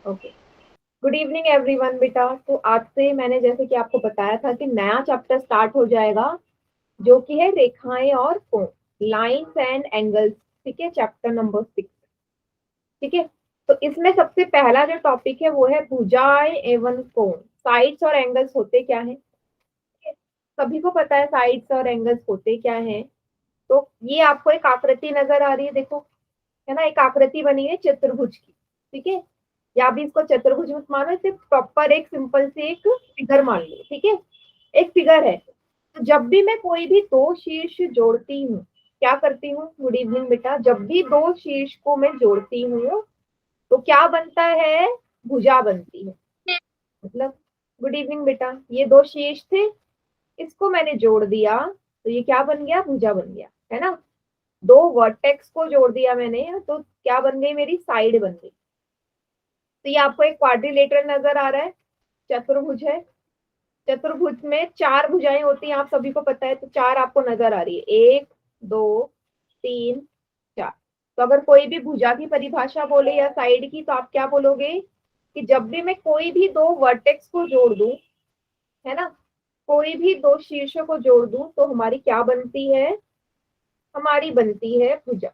Okay. Good evening everyone बेटा। तो आज से मैंने जैसे कि आपको बताया था कि नया चैप्टर स्टार्ट हो जाएगा, जो कि है रेखाएं और कोण, लाइंस एंड एंगल्स। ठीक है, चैप्टर नंबर 6। ठीक है, तो इसमें सबसे पहला जो टॉपिक है वो है भुजाएं एवं कोण। साइड्स और एंगल्स होते क्या है, सभी को पता है साइड्स और एंगल्स होते क्या है। तो ये आपको एक आकृति नजर आ रही है, देखो, है ना, एक आकृति बनी है चतुर्भुज की। ठीक है, या भी इसको चतुर्भुज मत मानो, सिर्फ प्रॉपर एक सिंपल से एक फिगर मान लो। ठीक है, एक फिगर है। तो जब भी मैं कोई भी दो शीर्ष जोड़ती हूँ, क्या करती हूँ, गुड इवनिंग बेटा, जब भी दो शीर्ष को मैं जोड़ती हूँ तो क्या बनता है, भुजा बनती है। मतलब, गुड इवनिंग बेटा, ये दो शीर्ष थे, इसको मैंने जोड़ दिया तो ये क्या बन गया, भुजा बन गया, है ना। दो वर्टेक्स को जोड़ दिया मैंने तो क्या बन गई, मेरी साइड बन गई। तो ये आपको एक क्वाड्रिलेटरल नजर आ रहा है, चतुर्भुज है। चतुर्भुज में चार भुजाएं होती हैं, आप सभी को पता है, तो चार आपको नजर आ रही है, एक, दो, तीन, चार। तो अगर कोई भी भुजा की परिभाषा बोले या साइड की, तो आप क्या बोलोगे कि जब भी मैं कोई भी दो वर्टेक्स को जोड़ दूं, है ना, कोई भी दो शीर्षों को जोड़ दूं तो हमारी क्या बनती है, हमारी बनती है भुजा।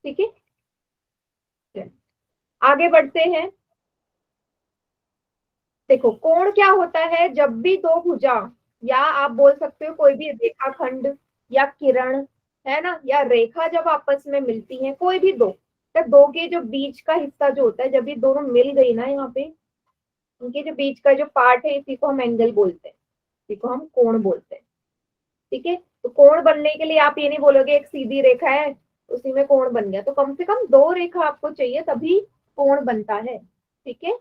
ठीक है, आगे बढ़ते हैं। देखो, कोण क्या होता है, जब भी दो भुजा, या आप बोल सकते हो कोई भी रेखाखंड या किरण, है ना, या रेखा जब आपस में मिलती हैं, कोई भी दो, तो दो के जो बीच का हिस्सा जो होता है, जब ये दोनों मिल गई ना, यहाँ पे उनके जो बीच का जो पार्ट है, इसी को हम एंगल बोलते हैं, इसी को हम कोण बोलते हैं। ठीक है, तो कोण बनने के लिए आप ये नहीं बोलोगे एक सीधी रेखा है उसी में कोण बन गया, तो कम से कम दो रेखा आपको चाहिए तभी कोण बनता है। ठीक है,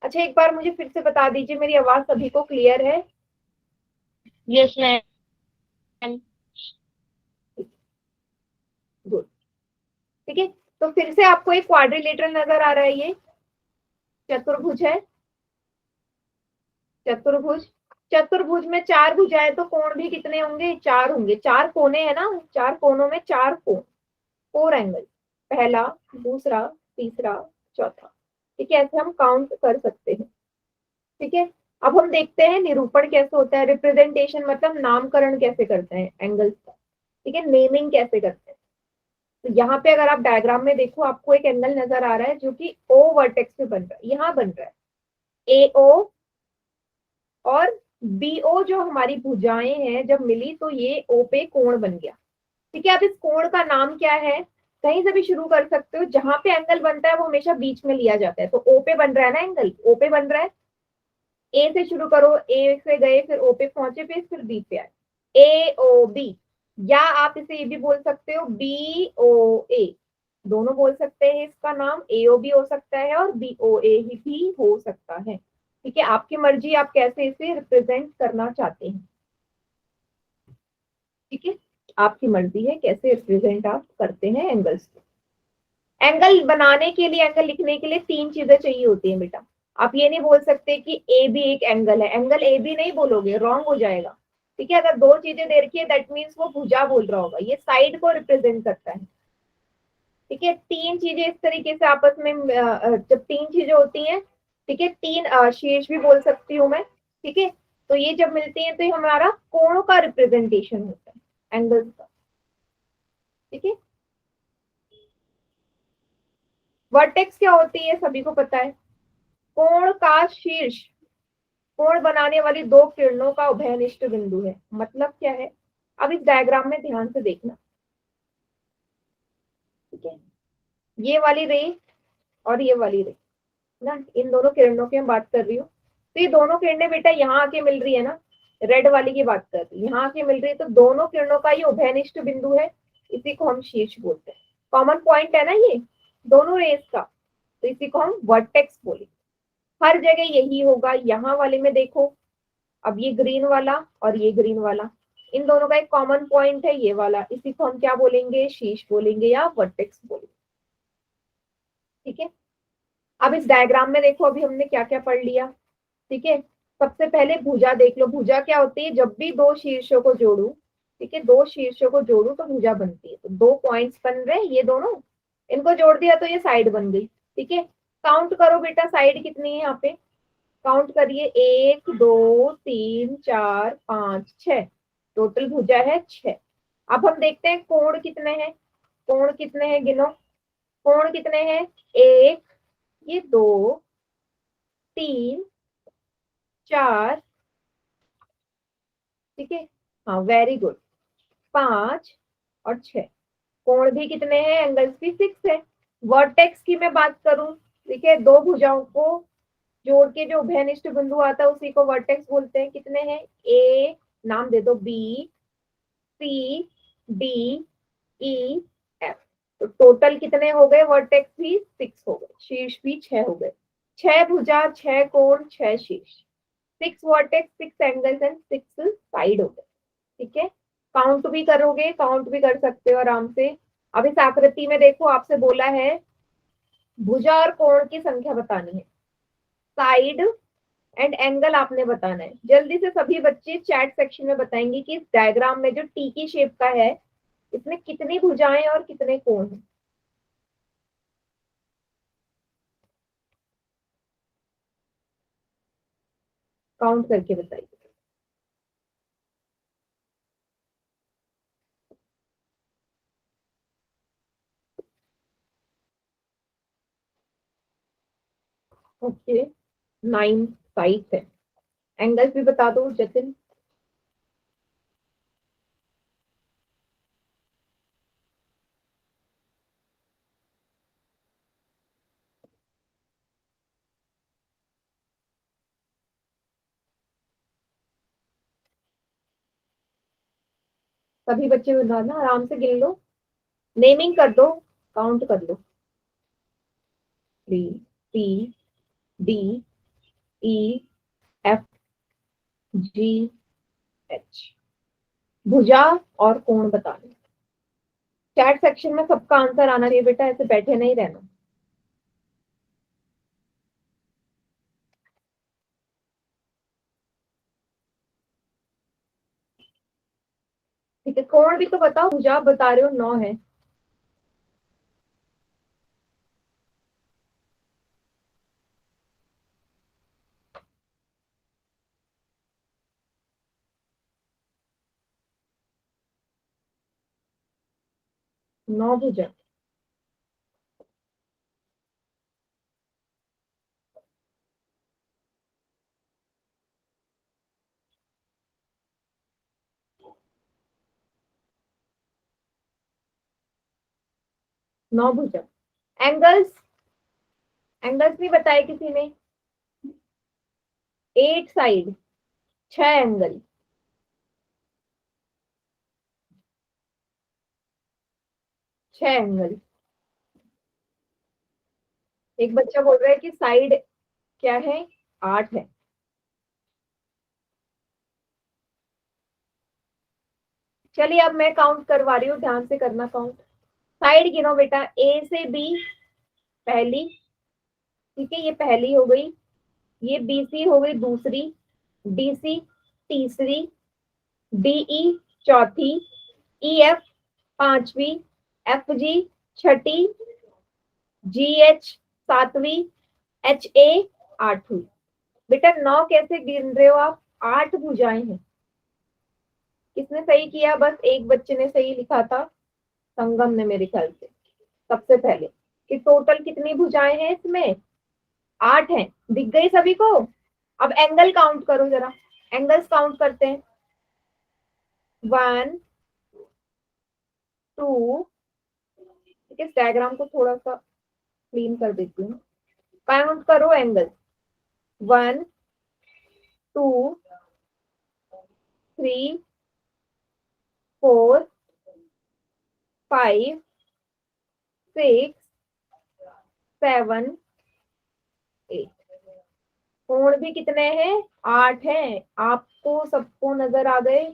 अच्छा, एक बार मुझे फिर से बता दीजिए, मेरी आवाज सभी को क्लियर है। Yes ma'am. गुड। ठीक है, तो फिर से आपको एक क्वाड्रिलेटरल नजर आ रहा है, ये चतुर्भुज है। चतुर्भुज, चतुर्भुज में चार भुजाएं, तो कोण भी कितने होंगे, चार होंगे, चार कोने हैं ना, चार कोनों में चार कोण, फोर एंगल, पहला, दूसरा, तीसरा, चौथा। ठीक है, ऐसे हम काउंट कर सकते हैं। ठीक है, अब हम देखते हैं निरूपण कैसे होता है, रिप्रेजेंटेशन मतलब नामकरण कैसे करते हैं एंगल्स का। ठीक है, नेमिंग कैसे करते हैं। तो यहाँ पे अगर आप डायग्राम में देखो, आपको एक एंगल नजर आ रहा है जो कि ओ वर्टेक्स पे बन रहा है, यहाँ बन रहा है ए ओ, और बी ओ जो हमारी भुजाएं हैं जब मिली तो ये ओ पे कोण बन गया। ठीक है, अब इस कोण का नाम क्या है, कहीं से भी शुरू कर सकते हो, जहां पे एंगल बनता है वो हमेशा बीच में लिया जाता है। तो ओ पे बन रहा है ना, एंगल ओ पे बन रहा है, ए से शुरू करो, ए से गए, फिर ओ पे पहुंचे, फिर बी पे आए, ए ओ बी। या आप इसे ये भी बोल सकते हो बी ओ ए, दोनों बोल सकते हैं, इसका नाम ए ओ बी हो सकता है और बी ओ ए ही भी हो सकता है। ठीक है, आपकी मर्जी, आप कैसे इसे रिप्रेजेंट करना चाहते हैं। ठीक है, आपकी मर्जी है कैसे रिप्रेजेंट आप करते हैं एंगल्स को। एंगल बनाने के लिए, एंगल लिखने के लिए तीन चीजें चाहिए होती है बेटा। आप ये नहीं बोल सकते कि ए बी एक एंगल है, एंगल ए बी नहीं बोलोगे, रॉन्ग हो जाएगा। ठीक है, अगर दो चीजें दे रखी है दैट मीन्स वो भुजा बोल रहा होगा, ये साइड को रिप्रेजेंट करता है। ठीक है, तीन चीजें इस तरीके से आपस में जब तीन चीजें होती हैं, ठीक है, तीन शीर्ष भी बोल सकती हूँ मैं। ठीक है, तो ये जब मिलती हैं तो ये हमारा कोणों का रिप्रेजेंटेशन होता है, एंगल्स का। ठीक है, वर्टेक्स क्या होती है सभी को पता है, कोण का शीर्ष, कोण बनाने वाली दो किरणों का उभयनिष्ठ बिंदु है। मतलब क्या है, अब इस डायग्राम में ध्यान से देखना। ठीक है, ये वाली रे और ये वाली रे ना, इन दोनों किरणों की मैं बात कर रही हूँ। तो ये दोनों किरणें बेटा यहाँ आके मिल रही है ना, रेड वाली की बात कर रही हूँ, यहाँ आके मिल रही है, तो दोनों किरणों का ये उभयनिष्ठ बिंदु है, इसी को हम शीर्ष बोलते हैं। कॉमन पॉइंट है ना ये दोनों रेस का, तो इसी को हम वर्टेक्स बोले। हर जगह यही होगा, यहाँ वाले में देखो, अब ये ग्रीन वाला और ये ग्रीन वाला, इन दोनों का एक कॉमन पॉइंट है ये वाला, इसी को हम क्या बोलेंगे, शीर्ष बोलेंगे या वर्टेक्स बोलेंगे। ठीक है, अब इस डायग्राम में देखो, अभी हमने क्या क्या पढ़ लिया। ठीक है, सबसे पहले भुजा देख लो, भुजा क्या होती है, जब भी दो शीर्षों को जोड़ू, ठीक है, दो शीर्षों को जोड़ू तो भुजा बनती है। तो दो पॉइंट्स बन रहे हैं ये दोनों, इनको जोड़ दिया तो ये साइड बन गई। ठीक है, काउंट करो बेटा साइड कितनी है यहाँ पे, काउंट करिए, 1 2 3 4 5 6, टोटल भुजा है 6। अब हम देखते हैं कोण कितने हैं, कोण कितने हैं गिनो, कोण कितने हैं, 1, ये 2 3 4, ठीक है, हाँ वेरी गुड, 5 और 6। कोण भी कितने हैं, एंगल्स भी 6 है। वर्टेक्स की मैं बात करूं, ठीक है, दो भुजाओं को जोड़ के जो उभयनिष्ठ बिंदु आता है उसी को वर्टेक्स बोलते हैं। कितने हैं, ए, नाम दे दो, B, C, D, E, F. तो टोटल कितने हो गए, वर्टेक्स भी 6 हो गए, शीर्ष भी 6 हो गए। 6 भुजा, 6 कोण, 6 शीर्ष, 6 वर्टेक्स, 6 एंगल्स एंड 6 साइड हो गए। ठीक है, काउंट भी करोगे, काउंट भी कर सकते हो आराम से। अब इस आकृति में देखो, आपसे बोला है भुजा और कोण की संख्या बतानी है, साइड एंड एंगल आपने बताना है। जल्दी से सभी बच्चे चैट सेक्शन में बताएंगे कि इस डायग्राम में जो टी की शेप का है इसमें कितनी भुजाएं और कितने कोण हैं। काउंट करके बताइए। ओके, 9 साइड है। एंगल्स भी बता दो जतिन। सभी बच्चे बताना, आराम से गिन लो, नेमिंग कर दो, काउंट कर लो। 3, टी, डी, ई, एफ, जी, एच। भुजा और कोण बताने। चैट सेक्शन में सबका आंसर आना चाहिए बेटा, ऐसे बैठे नहीं रहना। ठीक है, कोण भी तो बताओ, भुजा बता रहे हो 9 है। नौ भुजा, नौ भुजा। एंगल्स, एंगल्स भी बताए किसी ने, 8 साइड, 6 एंगल, 6 एंगल। एक बच्चा बोल रहा है कि साइड क्या है, 8 है। चलिए अब मैं काउंट करवा रही हूँ, ध्यान से करना काउंट। साइड गिनो बेटा, ए से बी पहली, ठीक है, ये पहली हो गई, ये बी सी हो गई दूसरी, डी सी तीसरी, डीई चौथी, ई एफ पांचवी, एफ जी छठी, जी एच सातवीं, एच ए आठवीं। बेटा 9 कैसे गिन रहे हो आप, 8 भुजाएं हैं। किसने सही किया, बस एक बच्चे ने सही लिखा था, संगम ने मेरे ख्याल से सबसे पहले, कि टोटल कितनी भुजाएं हैं इसमें, 8 हैं। दिख गई सभी को। अब एंगल काउंट करो जरा, एंगल्स काउंट करते हैं, 1 2, इस डायग्राम को थोड़ा सा क्लीन कर देती हूँ। काउंट करो एंगल, 1 2 3 4 5 6 7 8। कोण भी कितने हैं, 8 हैं। आपको सबको नजर आ गए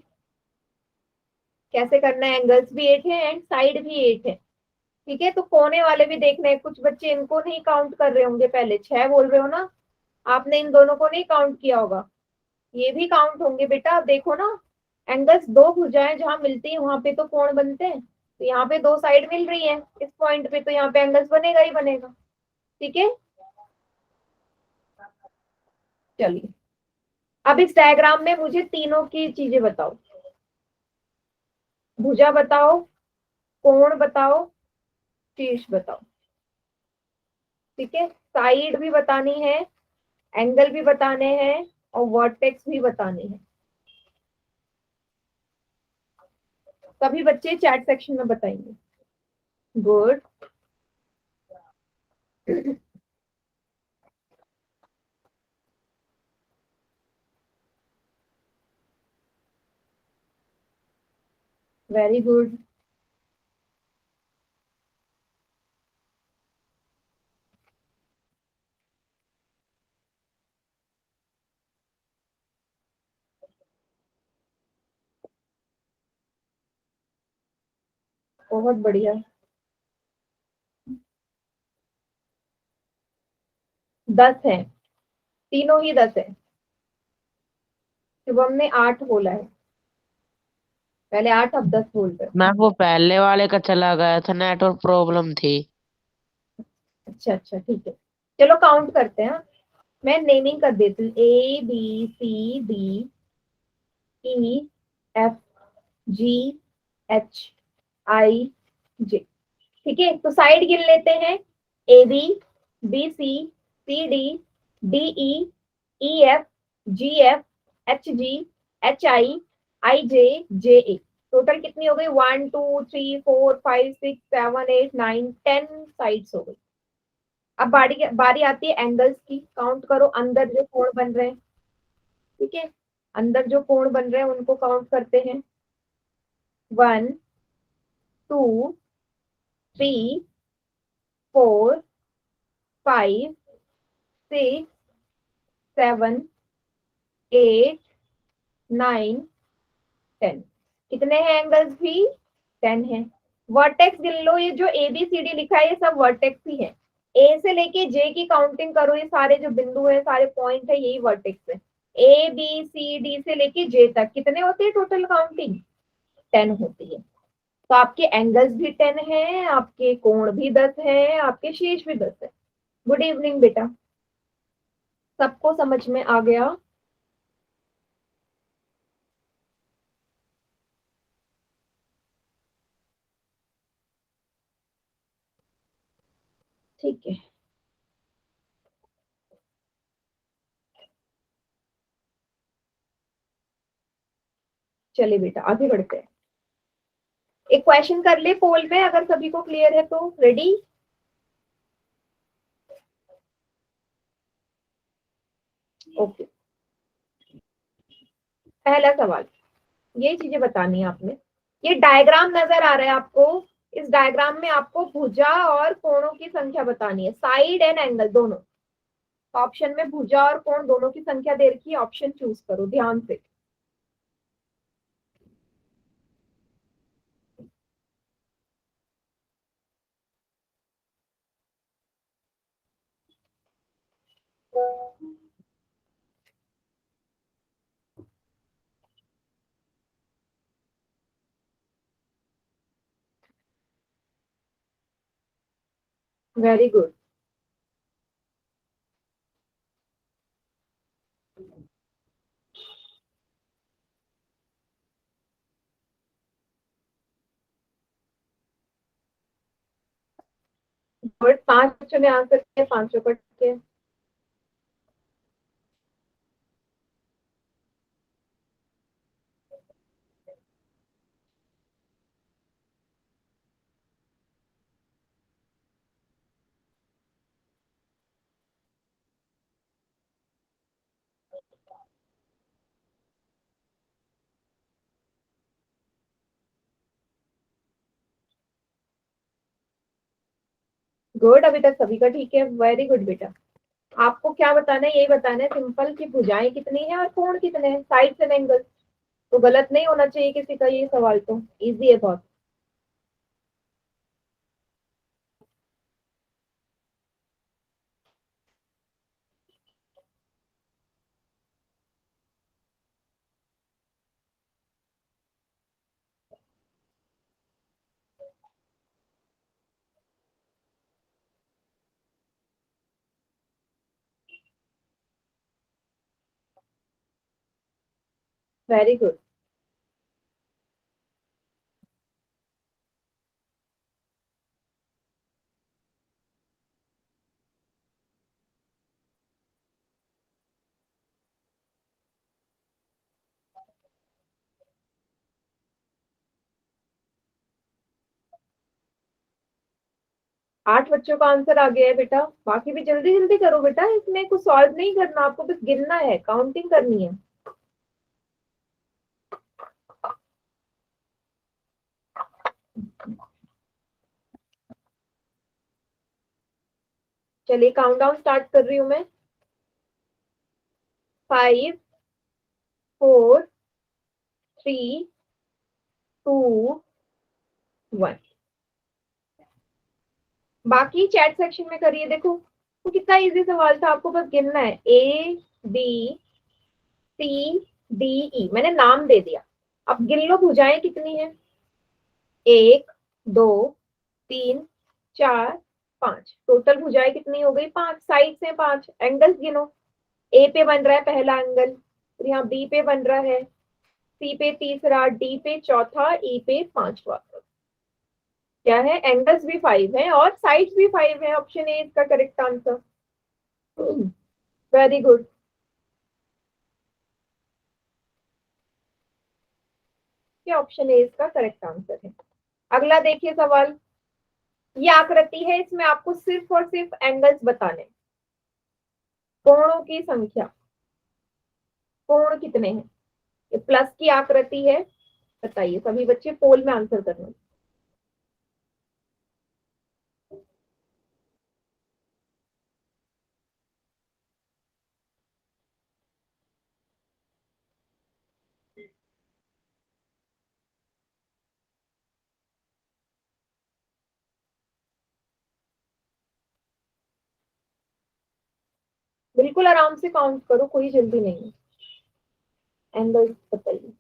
कैसे करना है, एंगल्स भी 8 है एंड साइड भी 8 है। ठीक है, तो कोने वाले भी देखने हैं। कुछ बच्चे इनको नहीं काउंट कर रहे होंगे, पहले 6 बोल रहे हो ना, आपने इन दोनों को नहीं काउंट किया होगा, ये भी काउंट होंगे बेटा। आप देखो ना, एंगल्स दो भुजाएं जहां मिलती है वहां पे तो कोण बनते हैं। तो यहाँ पे दो साइड मिल रही है इस पॉइंट पे, तो यहाँ पे एंगल्स बनेगा ही बनेगा। ठीक है, चलिए अब इस डायग्राम में मुझे तीनों की चीजें बताओ। भुजा बताओ, कोण बताओ, शीर्ष बताओ। ठीक है, साइड भी बतानी है, एंगल भी बताने हैं और वर्टेक्स भी बताने हैं। सभी बच्चे चैट सेक्शन में बताएंगे। गुड। Very good. बहुत बढ़िया। 10 है, तीनों ही 10 है। शुभम ने 8 बोला है, पहले 8 अब 10 बोल रहे हो। मैं वो पहले वाले का चला गया था, नेटवर्क प्रॉब्लम थी। अच्छा अच्छा ठीक है, चलो काउंट करते हैं। मैं नेमिंग कर देती हूँ, ABCDEFGHIJ। ठीक है, तो साइड गिन लेते हैं। AB, BC, CD, DE, EF, GF, HG, HI, IJ, JA। Total कितनी हो गई? 1 2 3 4 5 6 7 8 9 10 साइड्स हो गई। अब बारी बारी आती है एंगल्स की। काउंट करो अंदर जो कोण बन रहे हैं। ठीक है, अंदर जो कोण बन रहे हैं उनको काउंट करते हैं। 1 2 3 4 5 6 7 8 9 10। कितने हैं एंगल्स भी? 10 है। वर्टेक्स गिन लो, ये जो ABCD लिखा है ये सब वर्टेक्स ही है। ए से लेके जे की काउंटिंग करो, ये सारे जो बिंदु है, सारे पॉइंट है, यही वर्टेक्स है। ABCD से लेके जे तक कितने होते हैं टोटल काउंटिंग? 10 होती है। तो आपके एंगल्स भी 10 है, आपके कोण भी 10 है, आपके शीर्ष भी 10 है। गुड इवनिंग बेटा, सबको समझ में आ गया? ठीक है, चलिए बेटा आगे बढ़ते हैं। एक क्वेश्चन कर ले पोल में, अगर सभी को क्लियर है तो। रेडी? ओके, पहला सवाल, ये चीजें बतानी है आपने। ये डायग्राम नजर आ रहा है आपको? इस डायग्राम में आपको भुजा और कोणों की संख्या बतानी है, साइड एंड एंगल दोनों। ऑप्शन में भुजा और कोण दोनों की संख्या दे रखी है, ऑप्शन चूज करो ध्यान से। Very good. गुड, 5 बच्चों ने आंसर किया, 5 कट के। गुड, अभी तक सभी का ठीक है। वेरी गुड बेटा। आपको क्या बताना है? यही बताना है सिंपल कि भुजाएं कितनी है और कोण कितने हैं, साइड एंड एंगल। तो गलत नहीं होना चाहिए किसी का ये सवाल, तो इजी है बहुत। Very good. आठ बच्चों का आंसर आ गया है बेटा। बाकी भी जल्दी जल्दी करो बेटा, इसमें कुछ सॉल्व नहीं करना, आपको बस गिनना है, काउंटिंग करनी है। चलिए काउंटडाउन स्टार्ट कर रही हूं मैं। 5, 4, 3, 2, 1। बाकी चैट सेक्शन में करिए। देखो तो कितना इजी सवाल था, आपको बस गिनना है। ABCDE मैंने नाम दे दिया। अब गिन लो भुजाएं कितनी है। 1, 2, 3, 4, 5। टोटल भुजाएं कितनी हो गई? 5। साइड से 5। एंगल्स गिनो। ए पे बन रहा है पहला एंगल, फिर यहाँ बी पे बन रहा है, सी पे तीसरा, डी पे चौथा, ई पे पांचवा। क्या है? एंगल्स भी 5 है और साइड्स भी 5 है। ऑप्शन ए इसका करेक्ट आंसर। Very good. ये ऑप्शन ए इसका करेक्ट आंसर है। अगला देखिए सवाल। ये आकृति है, इसमें आपको सिर्फ और सिर्फ एंगल्स बताने, कोणों की संख्या। कोण कितने हैं? ये प्लस की आकृति है। बताइए सभी बच्चे, पोल में आंसर करना। बिल्कुल आराम से काउंट करो, कोई जल्दी नहीं है। एंगल्स बताइए।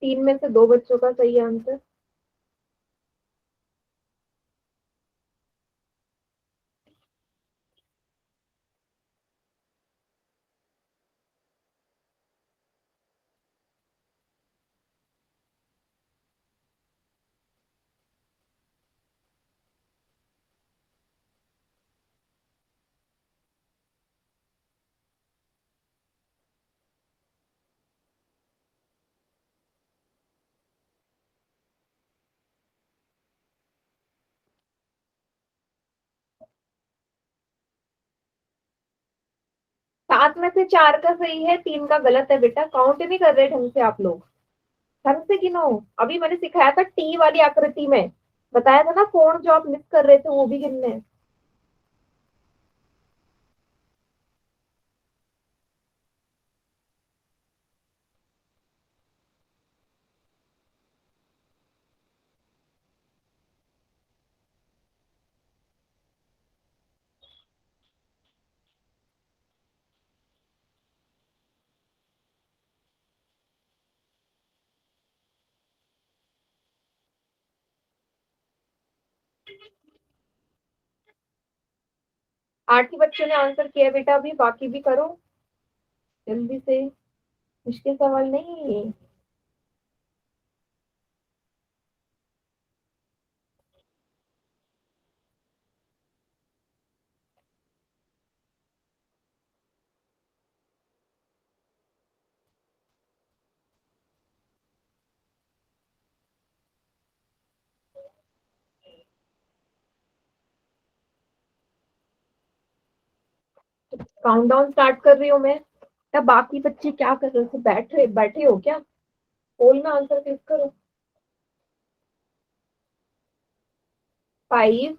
तीन में से दो बच्चों का सही आंसर। सात में से चार का सही है, तीन का गलत है बेटा। काउंट नहीं कर रहे ढंग से आप लोग। ढंग से गिनो। अभी मैंने सिखाया था टी वाली आकृति में, बताया था ना कोण जो आप मिस कर रहे थे वो भी गिनने हैं। 8 ही बच्चों ने आंसर किया बेटा, अभी बाकी भी करो जल्दी से, मुश्किल सवाल नहीं। काउंटडाउन स्टार्ट कर रही हूँ मैं। तब बाकी बच्चे क्या कर रहे थे? बैठे बैठे हो क्या? पोल में आंसर क्लिक करो। 5,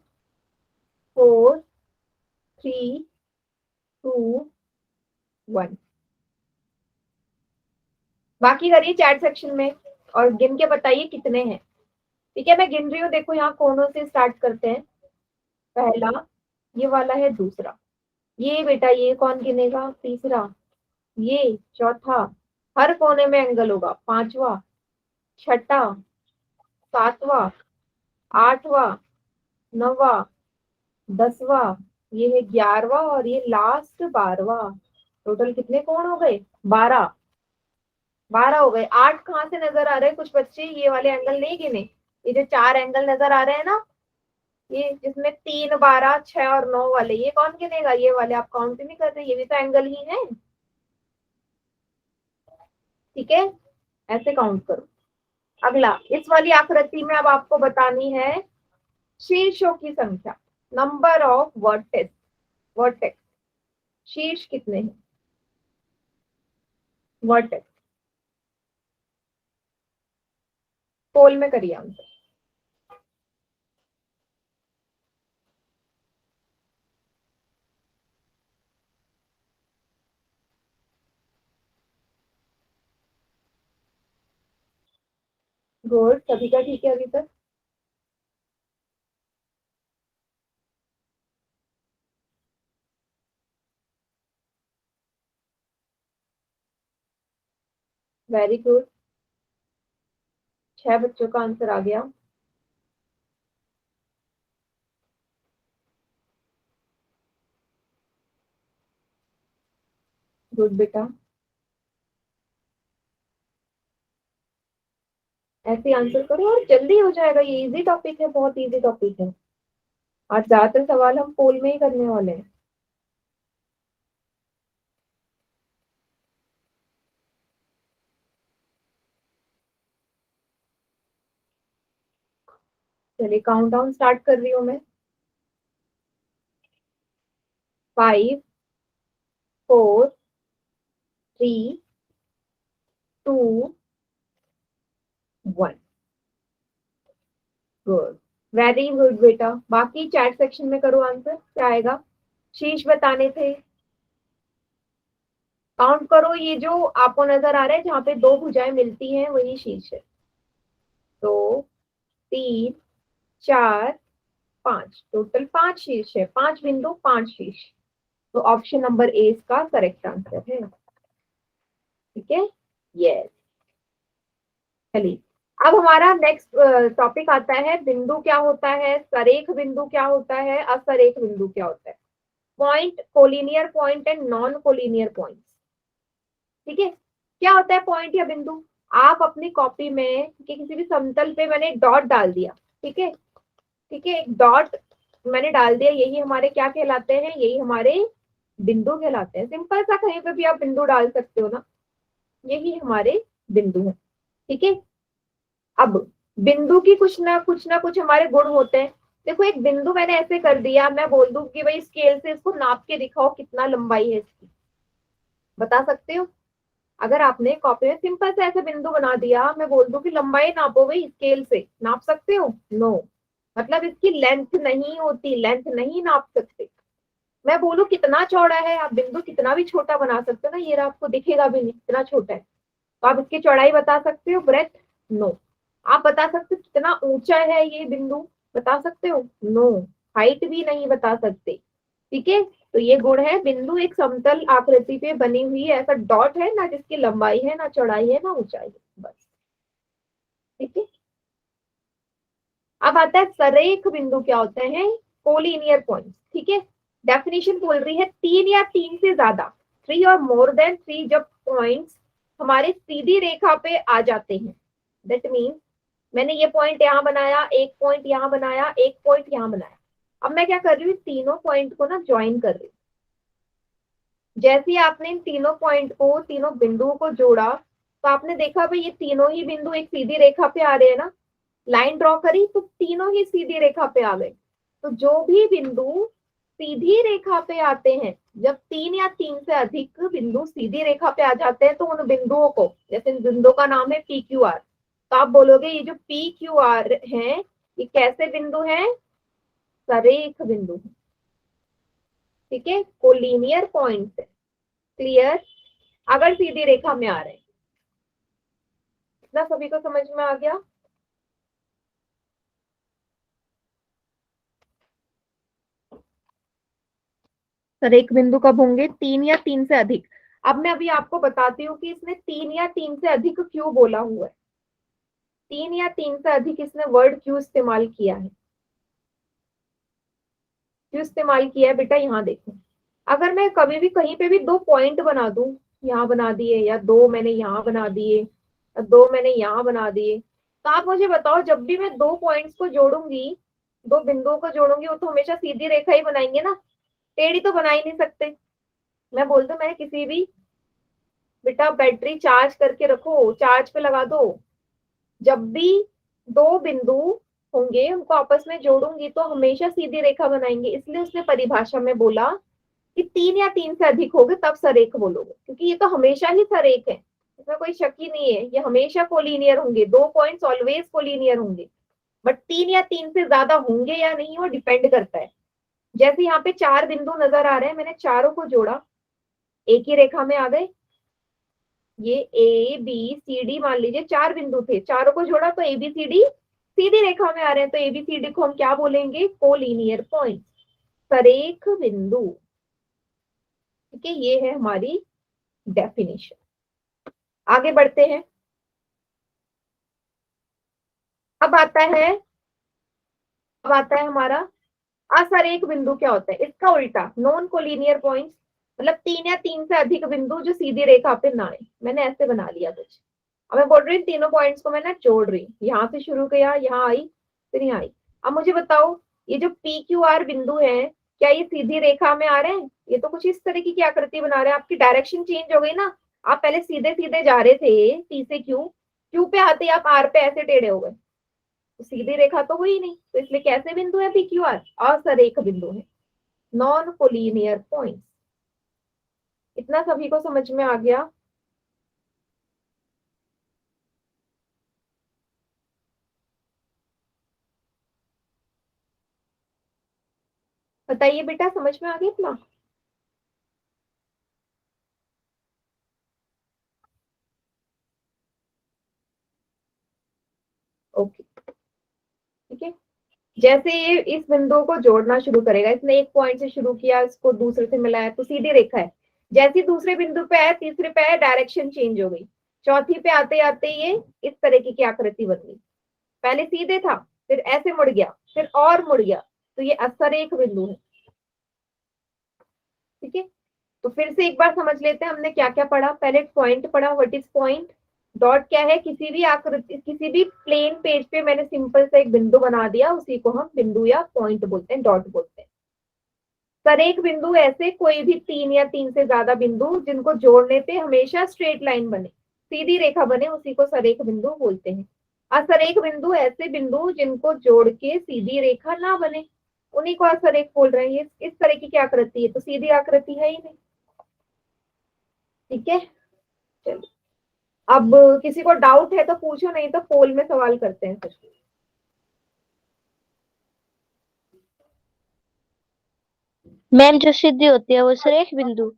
4, 3, 2, 1। बाकी करिए चैट सेक्शन में और गिन के बताइए कितने हैं। ठीक है, मैं गिन रही हूँ। देखो यहाँ कोनों से स्टार्ट करते हैं। पहला ये वाला है, दूसरा ये बेटा, ये कौन गिनेगा? तीसरा ये, चौथा, हर कोने में एंगल होगा, पांचवा, छठा, 7वां, 8वां, 9वां, 10वां, ये है 11वां और ये लास्ट 12वां। टोटल कितने कोण हो गए? 12। 12 हो गए। 8 कहाँ से नजर आ रहे हैं कुछ बच्चे? ये वाले एंगल नहीं गिने? ये जो 4 एंगल नजर आ रहे हैं ना, ये जिसमें 3, 12, 6 और 9 वाले, ये कौन गिनेगा? ये वाले आप काउंट नहीं कर रहे, ये भी तो एंगल ही है। ठीक है, ऐसे काउंट करो। अगला, इस वाली आकृति में अब आपको बतानी है शीर्षों की संख्या, नंबर ऑफ वर्टेक्स। वर्टेक्स, शीर्ष कितने हैं? वर्टेक्स पोल में करिए आंसर। गुड, सभी का ठीक है अभी तक? वेरी गुड, 6 बच्चों का आंसर आ गया। गुड बेटा, ऐसे आंसर करो और जल्दी हो जाएगा। ये इजी टॉपिक है, बहुत इजी टॉपिक है। आज ज्यादातर सवाल हम पोल में ही करने वाले हैं। चलिए काउंटडाउन स्टार्ट कर रही हूँ मैं। 5, 4, 3, 2, 1। गुड, वेरी गुड बेटा। बाकी चैट सेक्शन में करो आंसर, क्या आएगा? शीर्ष बताने थे, काउंट करो। ये जो आपको नजर आ रहा है जहाँ पे 2 भुजाएं मिलती हैं वही शीर्ष है। 2, 3, 4, 5, टोटल 5 शीर्ष है। 5 बिंदु, 5 शीर्ष। तो ऑप्शन नंबर ए इसका करेक्ट आंसर है। ठीक है, यस। चलिए, अब हमारा नेक्स्ट टॉपिक आता है, बिंदु क्या होता है, सरेख बिंदु क्या होता है, असरेख बिंदु क्या होता है। Point, collinear point and non collinear point. ठीक है, क्या होता है पॉइंट या बिंदु? आप अपनी कॉपी में किसी भी समतल पे मैंने डॉट डाल दिया। ठीक है, ठीक है, एक डॉट मैंने डाल दिया, यही हमारे क्या कहलाते हैं? यही हमारे बिंदु कहलाते हैं। सिंपल सा, कहीं पे भी आप बिंदु डाल सकते हो ना, यही हमारे बिंदु है। ठीक है, अब बिंदु की कुछ ना कुछ हमारे गुण होते हैं। देखो, एक बिंदु मैंने ऐसे कर दिया, मैं बोल दूं कि भाई स्केल से इसको नाप के दिखाओ कितना लंबाई है इसकी, बता सकते हो? अगर आपने कॉपी में सिंपल से ऐसे बिंदु बना दिया, मैं बोल दूं कि लंबाई नापो भाई स्केल से, नाप सकते हो? नो, मतलब इसकी लेंथ नहीं होती, लेंथ नहीं नाप सकते। मैं बोलूं कितना चौड़ा है, आप बिंदु कितना भी छोटा बना सकते हो ना, ये आपको दिखेगा भी नहीं कितना छोटा है। तो आप इसकी चौड़ाई बता सकते हो? ब्रेथ? नो। आप बता सकते हो कितना ऊंचा है ये बिंदु? बता सकते हो? नो। हाइट भी नहीं बता सकते। ठीक है, तो ये गुण है, बिंदु एक समतल आकृति पे बनी हुई है, ऐसा डॉट है ना जिसकी लंबाई है ना चौड़ाई है ना ऊंचाई है, बस। ठीक है, अब आता है सरेख बिंदु क्या होते हैं, कोलिनियर पॉइंट। ठीक है, डेफिनेशन बोल रही है 3 या 3 से ज्यादा, 3 और मोर देन 3, जब पॉइंट्स हमारे सीधी रेखा पे आ जाते हैं। दैट मीन्स मैंने ये पॉइंट यहाँ बनाया, एक पॉइंट यहाँ बनाया, एक पॉइंट यहाँ बनाया। अब मैं क्या कर रही हूँ, तीनों पॉइंट को ना ज्वाइन कर रही हूँ। जैसे ही आपने इन तीनों पॉइंट को, तीनों बिंदुओं को जोड़ा, तो आपने देखा भाई ये तीनों ही बिंदु एक सीधी रेखा पे आ रहे हैं ना। लाइन ड्रॉ करी तो तीनों ही सीधी रेखा पे आ गए। तो जो भी बिंदु सीधी रेखा पे आते हैं, जब 3 या 3 से अधिक बिंदु सीधी रेखा पे आ जाते हैं, तो उन बिंदुओं को, जैसे इन बिंदुओं का नाम है पी क्यू आर, तो आप बोलोगे ये जो पी क्यू आर है, ये कैसे बिंदु हैं? सरेख बिंदु है। ठीक है, कोलिनियर पॉइंट है। क्लियर? अगर सीधी रेखा में आ रहे हैं, इतना सभी को समझ में आ गया? सर एक बिंदु कब होंगे? 3 या 3 से अधिक। अब मैं अभी आपको बताती हूँ कि इसने 3 या 3 से अधिक क्यों बोला हुआ है। तीन या तीन से अधिक इसने वर्ड क्यों इस्तेमाल किया है? क्यों इस्तेमाल किया है बेटा? यहाँ देखो, अगर मैं कभी भी कहीं पे भी दो पॉइंट बना दूं, यहाँ बना दिए, या दो मैंने यहाँ बना दिए, या दो मैंने यहाँ बना दिए, तो आप मुझे बताओ, जब भी मैं दो पॉइंट्स को जोड़ूंगी, दो बिंदुओं को जोड़ूंगी, वो तो हमेशा सीधी रेखा ही बनाएंगे ना, टेढ़ी तो बना ही नहीं सकते। मैं बोल दूं मैं किसी भी, बेटा बैटरी चार्ज करके रखो, चार्ज पे लगा दो, जब भी दो बिंदु होंगे उनको आपस में जोड़ूंगी तो हमेशा सीधी रेखा बनाएंगे। इसलिए उसने परिभाषा में बोला कि तीन या तीन से अधिक होगे तब सरेख बोलोगे, क्योंकि ये तो हमेशा ही सरेख है, इसमें कोई शक ही नहीं है, ये हमेशा कोलिनियर होंगे, दो पॉइंट्स ऑलवेज कोलिनियर होंगे। बट तीन या तीन से ज्यादा होंगे या नहीं वो डिपेंड करता है। जैसे यहाँ पे चार बिंदु नजर आ रहे हैं, मैंने चारों को जोड़ा, एक ही रेखा में आ गए। ये ए बी सी डी, मान लीजिए चार बिंदु थे, चारों को जोड़ा तो ए बी सी डी सीधी रेखा में आ रहे हैं, तो एबीसीडी को हम क्या बोलेंगे? कोलिनियर पॉइंट, सरेख बिंदु। ठीक है, ये है हमारी डेफिनेशन। आगे बढ़ते हैं। अब आता है, अब आता है हमारा असरेख बिंदु क्या होता है? इसका उल्टा, नॉन कोलिनियर पॉइंट्स, मतलब तीन या तीन से अधिक बिंदु जो सीधी रेखा पे ना आए। मैंने ऐसे बना लिया कुछ, अब मैं बोल रही हूँ तीनों पॉइंट्स को मैं ना जोड़ रही हूँ, यहाँ से शुरू किया, यहाँ आई, फिर यहाँ आई। अब मुझे बताओ, ये जो पी क्यू आर बिंदु है, क्या ये सीधी रेखा में आ रहे हैं? ये तो कुछ इस तरीके की आकृति बना रहे हैं, आपकी डायरेक्शन चेंज हो गई ना। आप पहले सीधे सीधे जा रहे थे पी से क्यू, क्यू पे आते ही आप आर पे ऐसे टेढ़े हो गए, तो सीधी रेखा तो हुई नहीं, तो इसलिए कैसे बिंदु है पी क्यू आर? असरेख बिंदु है, नॉन कोलिनियर पॉइंट। इतना सभी को समझ में आ गया? बताइए बेटा, समझ में आ गया इतना? ओके, ठीक है। जैसे ये इस बिंदु को जोड़ना शुरू करेगा, इसने एक पॉइंट से शुरू किया, इसको दूसरे से मिलाया, तो सीधी रेखा है। जैसे दूसरे बिंदु पे आया, तीसरे पे आया, डायरेक्शन चेंज हो गई, चौथी पे आते आते ये इस तरीके की आकृति बदली। पहले सीधे था, फिर ऐसे मुड़ गया, फिर और मुड़ गया, तो ये असरेख बिंदु है। ठीक है, तो फिर से एक बार समझ लेते हैं हमने क्या क्या पढ़ा। पहले पॉइंट पढ़ा, व्हाट इज पॉइंट। डॉट क्या है? किसी भी आकृति, किसी भी प्लेन पेज पे मैंने सिंपल सा एक बिंदु बना दिया, उसी को हम बिंदु या पॉइंट बोलते हैं, डॉट बोलते हैं। सरेख बिंदु ऐसे कोई भी तीन या तीन से ज्यादा बिंदु जिनको जोड़ने पे हमेशा स्ट्रेट लाइन बने, सीधी रेखा बने, उसी को सरेख बिंदु बोलते हैं। असरेख बिंदु ऐसे बिंदु जिनको जोड़ के सीधी रेखा ना बने, उन्हीं को असरेख बोल रहे हैं। ये इस तरीके की आकृति है, तो सीधी आकृति है ही नहीं। ठीक है, चलिए। अब किसी को डाउट है तो पूछो, नहीं तो पोल में सवाल करते हैं फिर। मैम जो सीधी होती है वो सरेख बिंदु।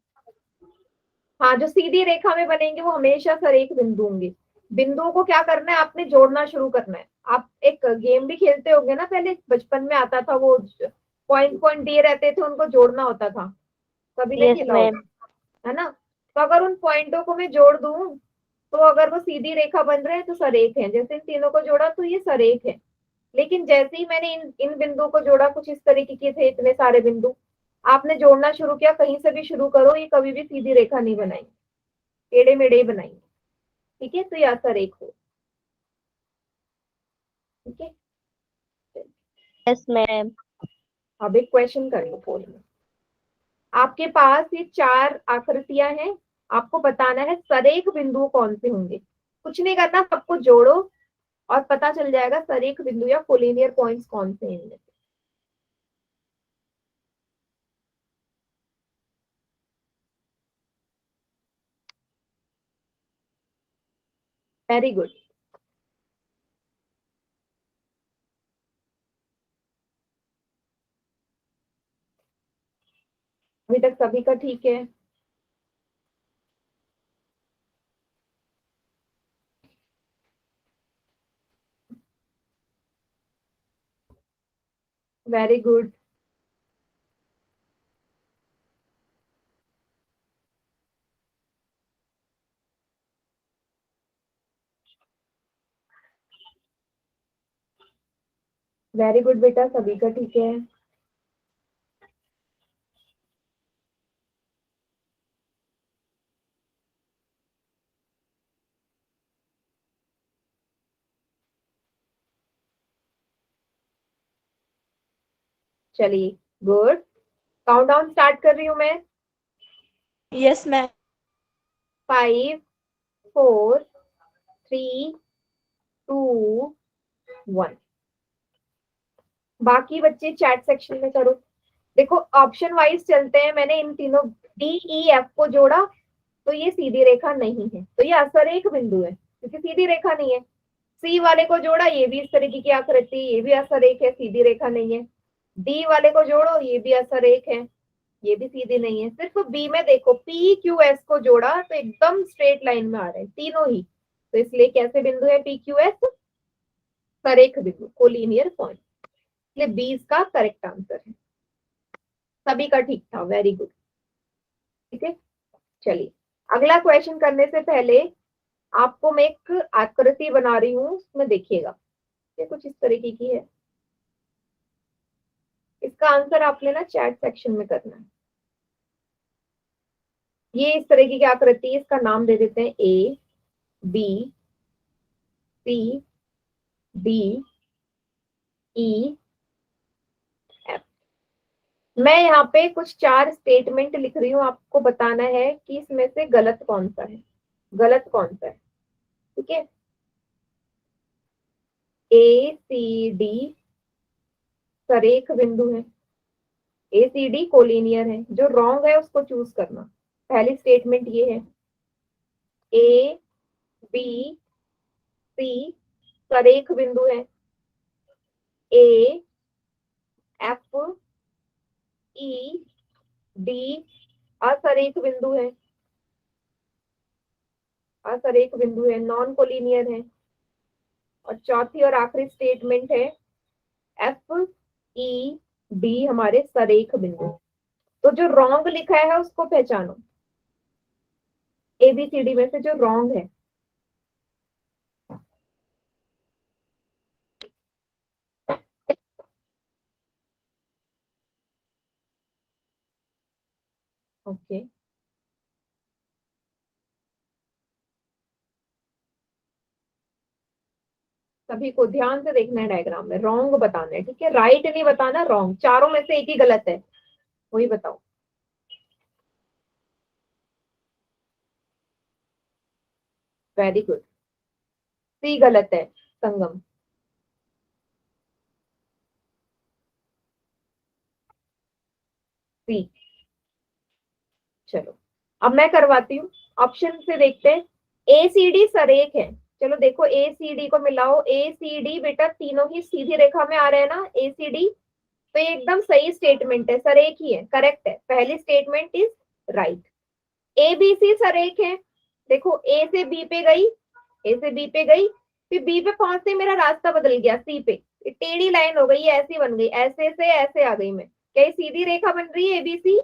हाँ, जो सीधी रेखा में बनेंगे वो हमेशा सरेख बिंदु होंगे। बिंदुओं को क्या करना है? आपने जोड़ना शुरू करना है। आप एक गेम भी खेलते होंगे ना, पहले बचपन में आता था वो, पॉइंट पॉइंट दिए रहते थे, उनको जोड़ना होता था, सभी ने यस खेला मैम। होगा, है ना? तो अगर उन पॉइंटों को मैं जोड़ दूं, तो अगर वो सीधी रेखा बन रहे हैं तो सरेख है। जैसे इन तीनों को जोड़ा तो ये सरेख है। लेकिन जैसे ही मैंने इन इन बिंदुओं को जोड़ा, कुछ इस तरीके के थे इतने सारे बिंदु, आपने जोड़ना शुरू किया, कहीं से भी शुरू करो, ये कभी भी सीधी रेखा नहीं बनाएंगे, टेढ़े मेढ़े ही बनाएंगे। ठीक है, तो ये असरेख हो। ठीक है, यस मैम। अब एक क्वेश्चन कर लो पोल में। आपके पास ये चार आकृतियां हैं, आपको बताना है सरेख बिंदु कौन से होंगे। कुछ नहीं करना, सबको जोड़ो और पता चल जाएगा सरेख बिंदु या कोलिनियर पॉइंट्स कौन से हैं इनमें। Very good. अभी तक सभी का ठीक है? Very good. वेरी गुड बेटा, सभी का ठीक है। चलिए गुड, काउंटडाउन स्टार्ट कर रही हूं मैं। Yes ma'am. 5 4 3 2 1। बाकी बच्चे चैट सेक्शन में करो। देखो ऑप्शन वाइज चलते हैं। मैंने इन तीनों डी ई एफ को जोड़ा तो ये सीधी रेखा नहीं है, तो ये असरेख बिंदु है क्योंकि सीधी रेखा नहीं है। सी वाले को जोड़ा, ये भी इस तरीके की आकृति, ये भी असरेख है, सीधी रेखा नहीं है। डी वाले को जोड़ो, ये भी असरेख है, ये भी सीधी नहीं है। सिर्फ बी में देखो, पी क्यू एस को जोड़ा तो एकदम स्ट्रेट लाइन में आ रहे हैं तीनों ही, तो इसलिए कैसे बिंदु है पी क्यू एस? सरेख बिंदु, कोलिनियर पॉइंट, इसलिए बी इसका करेक्ट आंसर है। सभी का ठीक था, वेरी गुड। ठीक है, चलिए अगला क्वेश्चन करने से पहले आपको मैं एक आकृति बना रही हूँ, उसमें देखिएगा ये कुछ इस तरीके की है। इसका आंसर आपने ना चैट सेक्शन में करना है। ये इस तरीके की आकृति, इसका नाम दे देते हैं A B C D E F. मैं यहाँ पे कुछ 4 स्टेटमेंट लिख रही हूँ, आपको बताना है कि इसमें से गलत कौन सा है, गलत कौन सा है। ठीक है, ए सी डी सरेख बिंदु है, ए सी डी कोलिनियर है, जो रॉन्ग है उसको चूज करना। पहली स्टेटमेंट ये है, ए बी सी सरेख बिंदु है, ए एफ ई डी असरेख बिंदु है, असरेख बिंदु है, नॉन कोलिनियर है। और चौथी और आखिरी स्टेटमेंट है, एफ ई डी हमारे सरेख बिंदु। तो जो रॉन्ग लिखा है उसको पहचानो, एबीसीडी में से जो रॉन्ग है। ओके, सभी को ध्यान से देखना है, डायग्राम में रॉन्ग बताना है। ठीक है, राइट नहीं बताना, रॉन्ग। चारों में से एक ही गलत है, वही बताओ। वेरी गुड, सी गलत है संगम। सी, चलो अब मैं करवाती हूँ, ऑप्शन से देखते हैं। ए सी डी सरेख है, चलो देखो ए सी डी को मिलाओ। ए सी डी बेटा तीनों ही सीधी रेखा में आ रहे हैं ना, ए सी डी, तो ये एकदम सही स्टेटमेंट है, सरेख ही है, करेक्ट है। पहली statement is right. A B C सरेख है, देखो ए से बी पे गई, ए से बी पे गई, फिर बी पे पहुंचते मेरा रास्ता बदल गया सी पे, टेढ़ी लाइन हो गई, ऐसी बन गई, ऐसे से ऐसे आ गई मैं। क्या ये सीधी रेखा बन रही है एबीसी?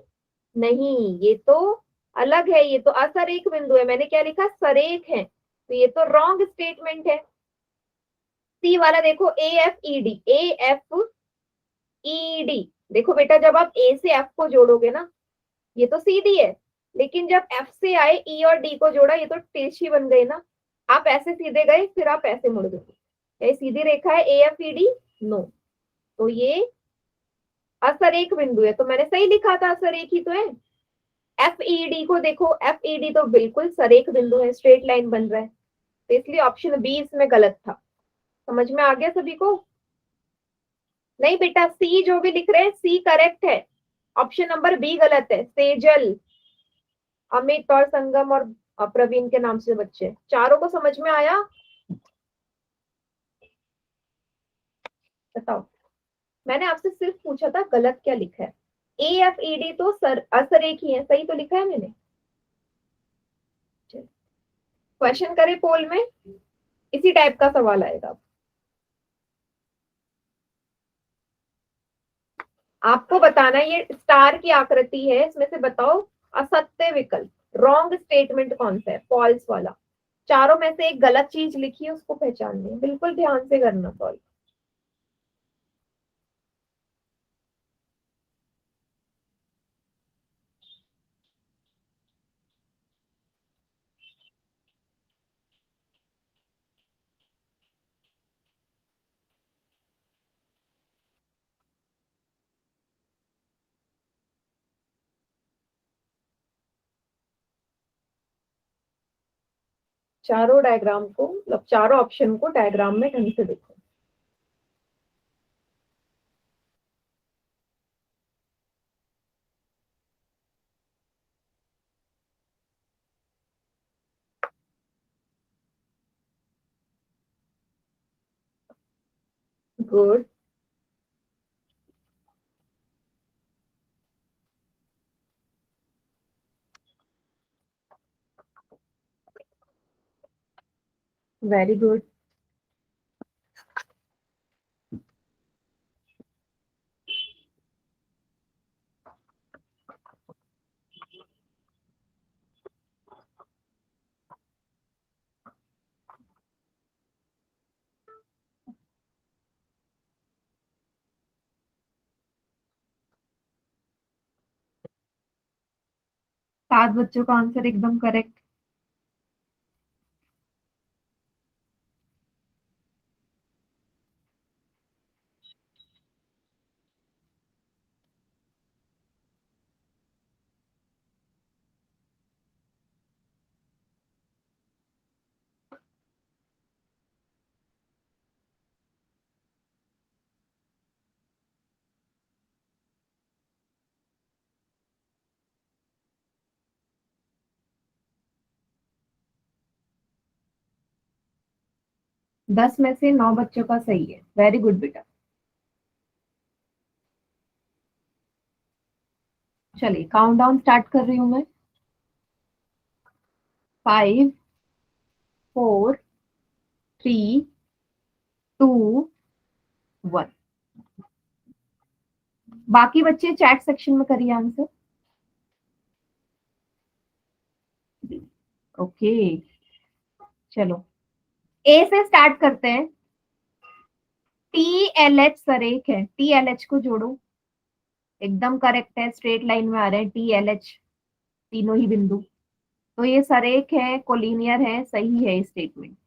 नहीं, ये तो अलग है, ये तो असरेख बिंदु है। मैंने क्या लिखा? सरेख है, तो ये तो रॉन्ग स्टेटमेंट है। सी वाला देखो, ए एफ ई डी, ए एफ ई डी, देखो बेटा जब आप ए से एफ को जोड़ोगे ना, ये तो सीधी है, लेकिन जब एफ से आए ई और डी को जोड़ा, ये तो तिरछी बन गई ना। आप ऐसे सीधे गए, फिर आप ऐसे मुड़ गए, ये सीधी रेखा है A F E D? No, तो ये असरेख बिंदु है। तो मैंने सही लिखा था, असरेख ही तो है। एफ ई डी को देखो, एफ ई डी तो बिल्कुल सरेख बिंदु है, स्ट्रेट लाइन बन रहा है, तो इसलिए ऑप्शन बी इसमें गलत था। समझ में आ गया सभी को? नहीं बेटा, सी जो भी लिख रहे हैं सी करेक्ट है, ऑप्शन नंबर बी गलत है। सेजल, अमित और संगम और प्रवीण के नाम से बच्चे, चारों को समझ में आया? बताओ, मैंने आपसे सिर्फ पूछा था गलत क्या लिखा है। ए एफ ई डी तो असरेख ही है, सही तो लिखा है मैंने। क्वेश्चन करें पोल में, इसी टाइप का सवाल आएगा। आपको बताना है, ये स्टार की आकृति है, इसमें से बताओ असत्य विकल्प, रॉन्ग स्टेटमेंट कौन सा है, फॉल्स वाला। चारों में से एक गलत चीज लिखी है, उसको पहचाननी है, बिल्कुल ध्यान से करना सॉल्व। चारों डायग्राम को, मतलब चारों ऑप्शन को डायग्राम में ढंग से देखो। गुड। Very good. सात बच्चों का आंसर एकदम करेक्ट। दस में से 9 बच्चों का सही है। वेरी गुड बेटा। चलिए काउंटडाउन स्टार्ट कर रही हूं मैं। 5, 4, 3, 2, 1। बाकी बच्चे चैट सेक्शन में करिए आंसर। ओके चलो ए से स्टार्ट करते हैं। TLH सरेख है, TLH को जोड़ो। एकदम करेक्ट है, स्ट्रेट लाइन में आ रहे हैं TLH तीनों ही बिंदु। तो ये सरेख है, कोलिनियर है, सही है स्टेटमेंट।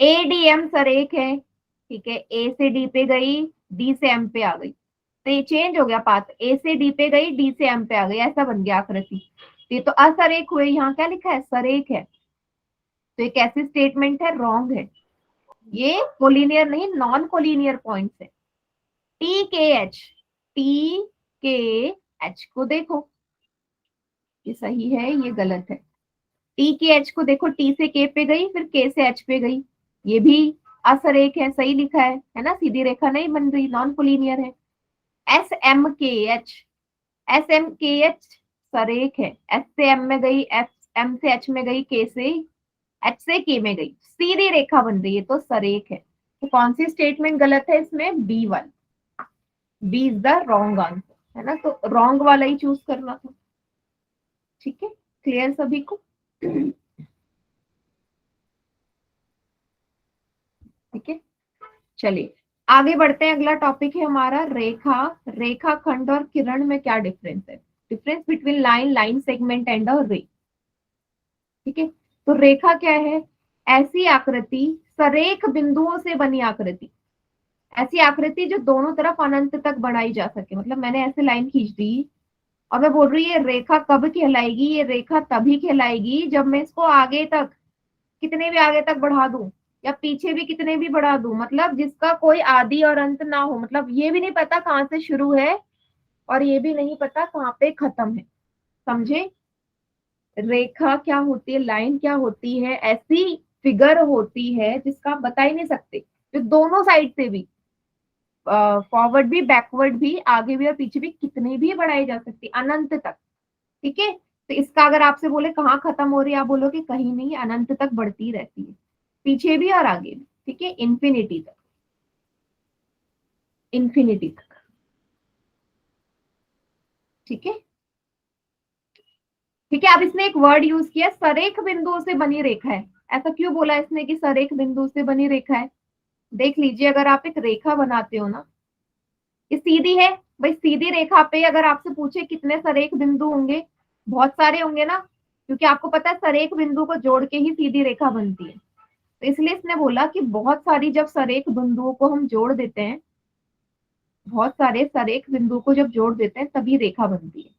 ADM सरेख है, ठीक है। ए से डी पे गई, डी से एम पे आ गई, तो ये चेंज हो गया पाथ। ए से डी पे गई, डी से एम पे आ गई, ऐसा बन गया आकृति। ये तो असरेख हुए, यहाँ क्या लिखा है, सरेख है। तो ये कैसी स्टेटमेंट है, रॉन्ग है। ये कोलिनियर नहीं, नॉन कोलिनियर पॉइंट्स है। TKH, TKH को देखो, ये सही है, ये गलत है। TKH को देखो, T से K पे गई, फिर K से H पे गई, ये भी असरेख है, सही लिखा है ना, सीधी रेखा नहीं बन रही, नॉन कोलिनियर है। SMKH, SMKH सरेख है, S से M में गई, M से H में गई, K से H से K में गई, सीधी रेखा बन रही है, तो सरेख है। तो कौन सी स्टेटमेंट गलत है इसमें, B1। B is the wrong answer, है ना। तो रॉन्ग वाला ही चूज करना था। ठीक है, क्लियर सभी को। ठीक है, चलिए आगे बढ़ते हैं। अगला टॉपिक है हमारा रेखा। रेखा खंड और किरण में क्या डिफरेंस है, difference between line, line segment and अ रे। ठीक है, तो रेखा क्या है, ऐसी आकृति, सरेख बिंदुओं से बनी आकृति, ऐसी आकृति जो दोनों तरफ अनंत तक बढ़ाई जा सके। मतलब मैंने ऐसे लाइन खींच दी और मैं बोल रही, ये रेखा कब कहलाएगी, ये रेखा तभी कहलाएगी जब मैं इसको आगे तक, कितने भी आगे तक बढ़ा दूं, या पीछे भी कितने भी बढ़ा दूं, मतलब जिसका कोई आदि और अंत ना हो। मतलब ये भी नहीं पता कहाँ से शुरू है और ये भी नहीं पता कहाँ पे खत्म है। समझे, रेखा क्या होती है, लाइन क्या होती है, ऐसी फिगर होती है जिसका आप बता ही नहीं सकते, जो दोनों साइड से भी, फॉरवर्ड भी, बैकवर्ड भी, आगे भी और पीछे भी, कितने भी बढ़ाई जा सकती, अनंत तक। ठीक है, तो इसका अगर आपसे बोले कहाँ खत्म हो रही है, आप बोलोगे कहीं नहीं, अनंत तक बढ़ती रहती है, पीछे भी और आगे भी। ठीक है, इन्फिनिटी तक, इन्फिनिटी तक। ठीक है, ठीक है। अब इसने एक वर्ड यूज किया, सरेख बिंदुओं से बनी रेखा है। ऐसा क्यों बोला इसने कि सरेख बिंदु से बनी रेखा है। देख लीजिए, अगर आप एक रेखा बनाते हो ना, ये सीधी है भाई, सीधी रेखा पे अगर आपसे पूछे कितने सरेख बिंदु होंगे, बहुत सारे होंगे ना, क्योंकि आपको पता है सरेख बिंदु को जोड़ के ही सीधी रेखा बनती है। तो इसलिए इसने बोला कि बहुत सारी जब सरेख बिंदुओं को हम जोड़ देते हैं, बहुत सारे सरेख बिंदु को जब जोड़ देते हैं तभी रेखा बनती है।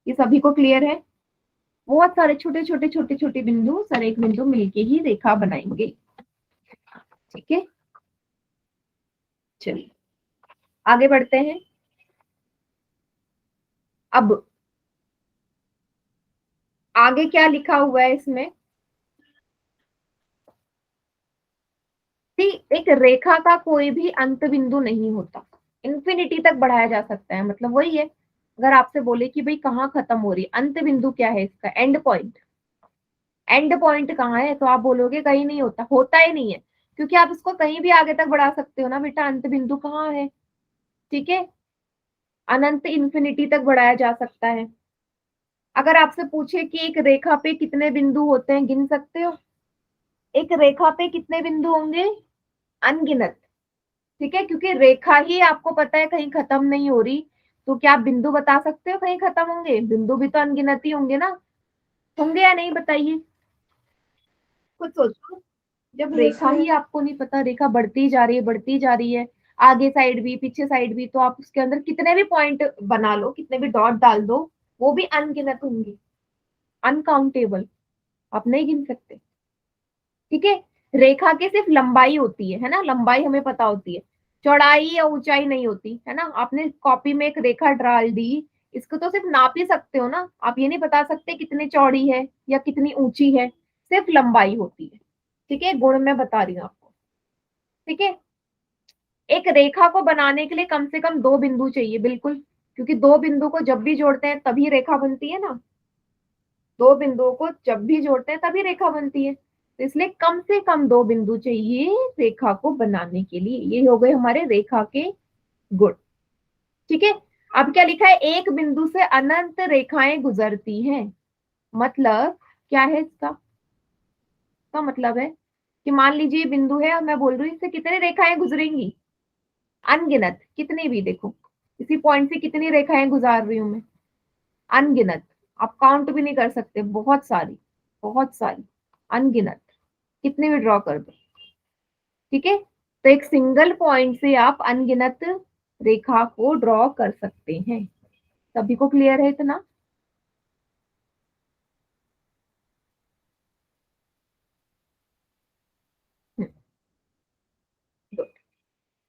ये सभी को क्लियर है। बहुत सारे छोटे छोटे छोटे छोटे बिंदु सर एक बिंदु मिलके ही रेखा बनाएंगे। ठीक है, चलिए आगे बढ़ते हैं। अब आगे क्या लिखा हुआ है इसमें, एक रेखा का कोई भी अंत बिंदु नहीं होता, इन्फिनिटी तक बढ़ाया जा सकता है। मतलब वही है, अगर आपसे बोले कि भाई कहाँ खत्म हो रही है, अंत बिंदु क्या है इसका, एंड पॉइंट, एंड पॉइंट कहाँ है, तो आप बोलोगे कहीं नहीं होता, होता ही नहीं है, क्योंकि आप इसको कहीं भी आगे तक बढ़ा सकते हो ना बेटा, अंत बिंदु कहाँ है। ठीक है, अनंत इन्फिनिटी तक बढ़ाया जा सकता है। अगर आपसे पूछे कि एक रेखा पे कितने बिंदु होते हैं, गिन सकते हो? एक रेखा पे कितने बिंदु होंगे? अनगिनत। ठीक है, क्योंकि रेखा ही आपको पता है कहीं खत्म नहीं हो रही, तो क्या आप बिंदु बता सकते हो कहीं खत्म होंगे? बिंदु भी तो अनगिनत ही होंगे ना, होंगे या नहीं बताइए, कुछ सोचो। जब रेखा ही आपको नहीं पता, रेखा बढ़ती जा रही है बढ़ती जा रही है, आगे साइड भी पीछे साइड भी, तो आप उसके अंदर कितने भी पॉइंट बना लो, कितने भी डॉट डाल दो, वो भी अनगिनत होंगे, अनकाउंटेबल, आप नहीं गिन सकते। ठीक है, रेखा की सिर्फ लंबाई होती है ना, लंबाई हमें पता होती है, चौड़ाई या ऊंचाई नहीं होती है ना। आपने कॉपी में एक रेखा डाल दी, इसको तो सिर्फ नाप ही सकते हो ना, आप ये नहीं बता सकते कितनी चौड़ी है या कितनी ऊंची है, सिर्फ लंबाई होती है। ठीक है, गुण मैं बता रही हूँ आपको। ठीक है, एक रेखा को बनाने के लिए कम से कम दो बिंदु चाहिए, बिल्कुल, क्योंकि दो बिंदु को जब भी जोड़ते हैं तभी रेखा बनती है ना, दो बिंदुओं को जब भी जोड़ते हैं तभी रेखा बनती है, तो इसलिए कम से कम दो बिंदु चाहिए रेखा को बनाने के लिए। ये हो गए हमारे रेखा के गुण। ठीक है, अब क्या लिखा है, एक बिंदु से अनंत रेखाएं गुजरती हैं। मतलब क्या है इसका मतलब है कि मान लीजिए बिंदु है और मैं बोल रही हूँ इससे कितनी रेखाएं गुजरेंगी, अनगिनत, कितनी भी, देखो इसी पॉइंट से कितनी रेखाएं गुजार रही हूं मैं, अनगिनत, आप काउंट भी नहीं कर सकते, बहुत सारी, बहुत सारी, अनगिनत, कितने भी ड्रॉ कर दो। ठीक है, तो एक सिंगल पॉइंट से आप अनगिनत रेखा को ड्रॉ कर सकते हैं। सभी को क्लियर है इतना?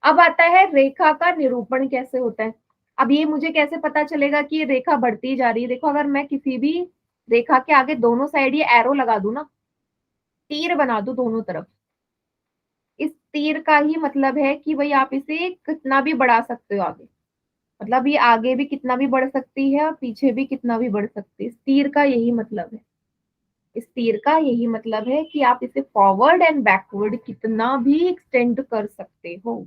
अब आता है रेखा का निरूपण कैसे होता है। अब ये मुझे कैसे पता चलेगा कि ये रेखा बढ़ती जा रही है? देखो, अगर मैं किसी भी रेखा के आगे दोनों साइड ये एरो लगा दूं ना, तीर बना दूं दोनों तरफ, इस तीर का ही मतलब है कि भाई आप इसे कितना भी बढ़ा सकते हो आगे, मतलब ये आगे भी कितना भी बढ़ सकती है और पीछे भी कितना भी बढ़ सकती है, इस तीर का यही मतलब है, इस तीर का यही मतलब है कि आप इसे फॉरवर्ड एंड बैकवर्ड कितना भी एक्सटेंड कर सकते हो।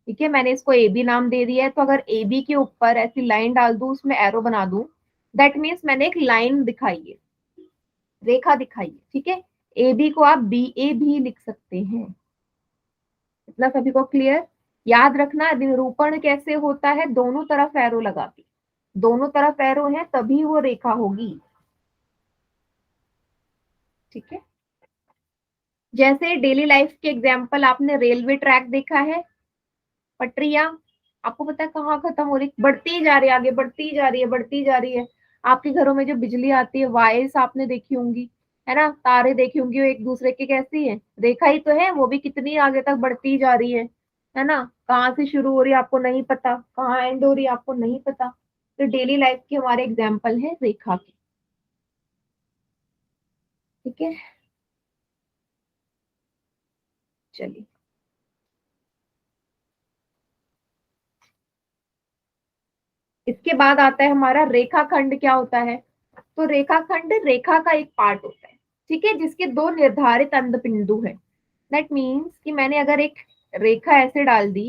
ठीक है, मैंने इसको ए बी नाम दे दिया है, तो अगर ए बी के ऊपर ऐसी लाइन डाल दूं, उसमें एरो बना दूं, दैट मीन्स मैंने एक लाइन दिखाई है, रेखा दिखाई है। ठीक है, ए बी को आप बी ए भी लिख सकते हैं। इतना सभी को क्लियर? याद रखना निरूपण कैसे होता है, दोनों तरफ एरो लगा के, दोनों तरफ एरो है तभी वो रेखा होगी। ठीक है, जैसे डेली लाइफ के एग्जाम्पल, आपने रेलवे ट्रैक देखा है, पटरियां, आपको पता है कहाँ खत्म हो रही, बढ़ती जा रही है आगे, बढ़ती जा रही है बढ़ती जा रही है। आपके घरों में जो बिजली आती है, वायर्स आपने देखी होंगी, है ना, तारे देखी होंगी, वो एक दूसरे की कैसी है, रेखा ही तो है, वो भी कितनी आगे तक बढ़ती जा रही है ना, कहाँ से शुरू हो रही है आपको नहीं पता, कहाँ एंड हो रही है आपको नहीं पता। तो डेली लाइफ के हमारे एग्जाम्पल है रेखा के। ठीक है, चलिए इसके बाद आता है हमारा रेखाखंड। क्या होता है? तो रेखाखंड रेखा का एक पार्ट होता है, ठीक है, जिसके दो निर्धारित अंत बिंदु है। दैट मीन्स कि मैंने अगर एक रेखा ऐसे डाल दी,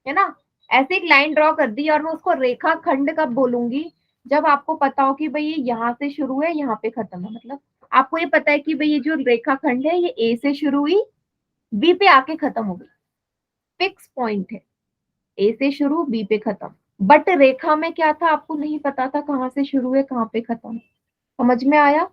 है ना, ऐसे एक लाइन ड्रॉ कर दी, और मैं उसको रेखाखंड कब बोलूंगी? जब आपको पता हो कि भाई ये यहाँ से शुरू है यहाँ पे खत्म है, मतलब आपको ये पता है कि भाई ये जो रेखाखंड है ये ए से शुरू हुई, बी पे आके खत्म हो गई, फिक्स पॉइंट है, ए से शुरू बी पे खत्म। बट रेखा में क्या था, आपको नहीं पता था कहाँ से शुरू है कहाँ पे खत्म है। समझ में आया?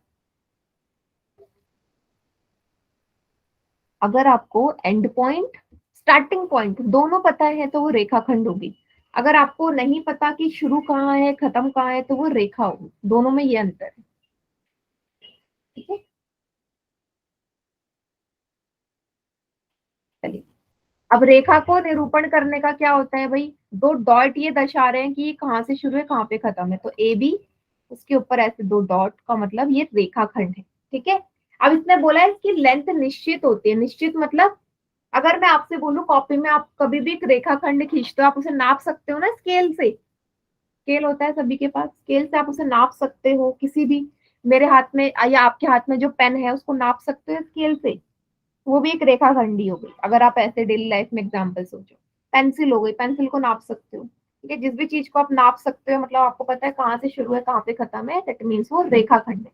अगर आपको एंड पॉइंट स्टार्टिंग पॉइंट दोनों पता है तो वो रेखाखंड होगी, अगर आपको नहीं पता कि शुरू कहाँ है खत्म कहाँ है तो वो रेखा होगी, दोनों में ये अंतर है। ठीक है, चलिए अब रेखा को निरूपण करने का क्या होता है भाई, दो डॉट ये दर्शा रहे हैं कि ये कहाँ से शुरू है कहाँ पे खत्म है, तो ए बी उसके ऊपर ऐसे दो डॉट का मतलब ये रेखाखंड है। ठीक है, अब इसने बोला है इसकी लेंथ निश्चित होती है। निश्चित मतलब अगर मैं आपसे बोलूं कॉपी में आप कभी भी एक रेखाखंड खींचते हो, आप उसे नाप सकते हो ना स्केल से। स्केल होता है सभी के पास, स्केल से आप उसे नाप सकते हो किसी भी, मेरे हाथ में या आपके हाथ में जो पेन है उसको नाप सकते हो स्केल से, वो भी एक रेखाखंड ही हो गई। अगर आप ऐसे डेली लाइफ में एग्जाम्पल सोचो, पेंसिल हो गई, पेंसिल को नाप सकते हो। ठीक है, जिस भी चीज को आप नाप सकते हो मतलब आपको पता है कहाँ से शुरू है कहाँ पे खत्म है, दैट मीन्स वो रेखाखंड है।